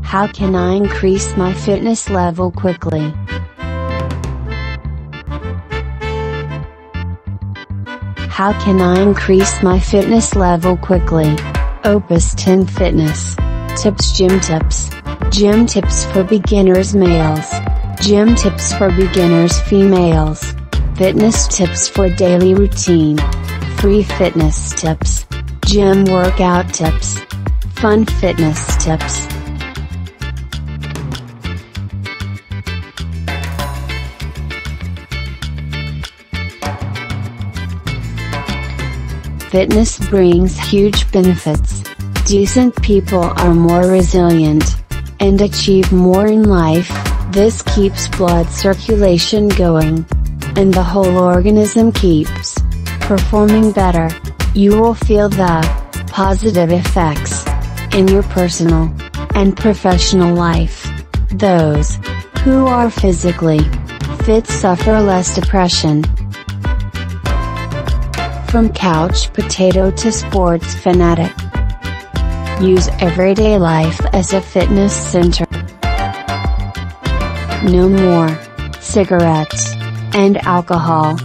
How can I increase my fitness level quickly? How can I increase my fitness level quickly? Opus 10 Fitness Tips. Gym tips. Gym tips for beginners males. Gym tips for beginners females. Fitness tips for daily routine. Free fitness tips. Gym workout tips. Fun fitness tips. Fitness brings huge benefits. Decent people are more resilient and achieve more in life. This keeps blood circulation going, and the whole organism keeps performing better. You will feel the positive effects in your personal and professional life. Those who are physically fit suffer less depression. From couch potato to sports fanatic. Use everyday life as a fitness center. No more cigarettes and alcohol.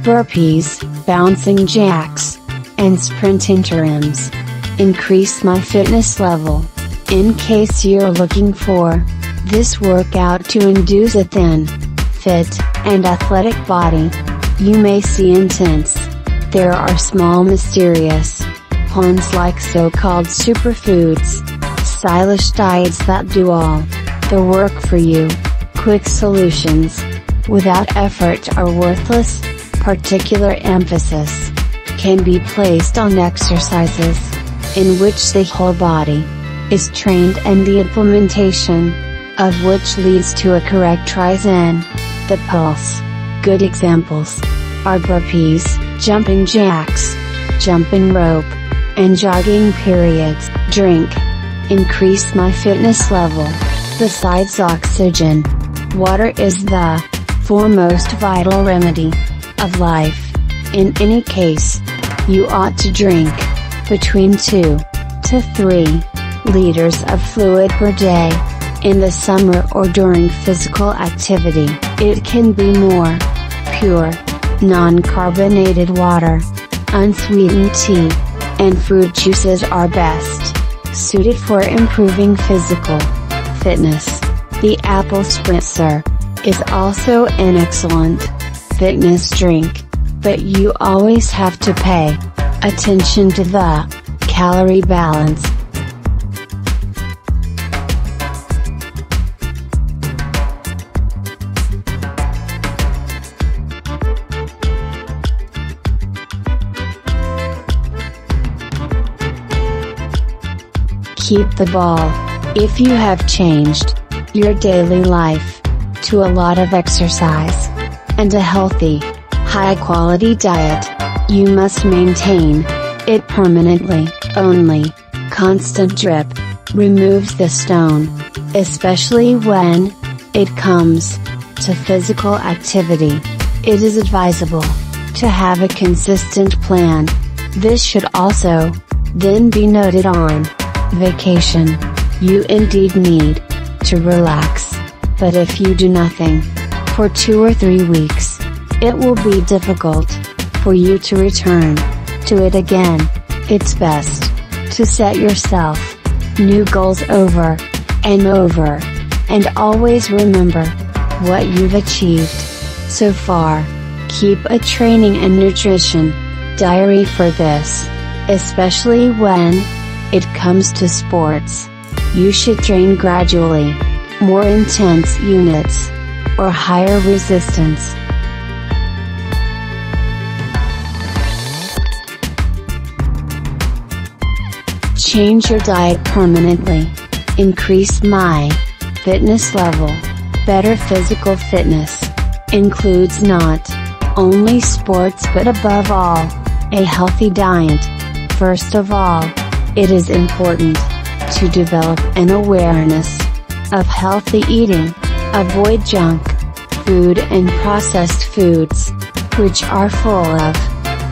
Burpees, bouncing jacks, and sprint interims increase my fitness level. In case you're looking for this workout to induce a thin, fit, and athletic body, you may see intense. There are small mysterious puns like so-called superfoods, stylish diets that do all the work for you. Quick solutions without effort are worthless. Particular emphasis can be placed on exercises in which the whole body is trained and the implementation of which leads to a correct rise in the pulse. Good examples are burpees, jumping jacks, jumping rope, and jogging periods. Drink. Increase my fitness level. Besides oxygen, water is the foremost vital remedy of life. In any case, you ought to drink between 2 to 3 liters of fluid per day. In the summer or during physical activity, it can be more pure, non-carbonated water, unsweetened tea, and fruit juices are best suited for improving physical fitness. The apple spritzer is also an excellent fitness drink, but you always have to pay attention to the calorie balance. Keep the ball. If you have changed your daily life to a lot of exercise and a healthy, high-quality diet, you must maintain it permanently. Only constant drip removes the stone, especially when it comes to physical activity. It is advisable to have a consistent plan. This should also then be noted on vacation. You indeed need to relax, but if you do nothing for 2 or 3 weeks, it will be difficult for you to return to it again. It's best to set yourself new goals over and over, and always remember what you've achieved so far. Keep a training and nutrition diary for this, especially when it comes to sports. You should train gradually, more intense units, or higher resistance. Change your diet permanently. Increase my fitness level. Better physical fitness includes not only sports but above all, a healthy diet. First of all, it is important to develop an awareness of healthy eating. Avoid junk food and processed foods, which are full of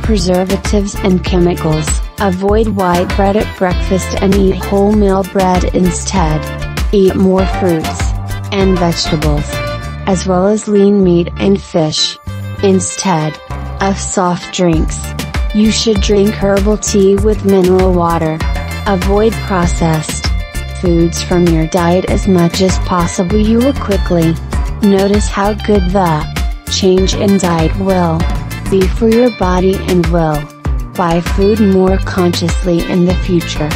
preservatives and chemicals. Avoid white bread at breakfast and eat wholemeal bread instead. Eat more fruits and vegetables, as well as lean meat and fish. Instead of soft drinks, you should drink herbal tea with mineral water. Avoid processed foods from your diet as much as possible. You will quickly notice how good the change in diet will be for your body and will buy food more consciously in the future.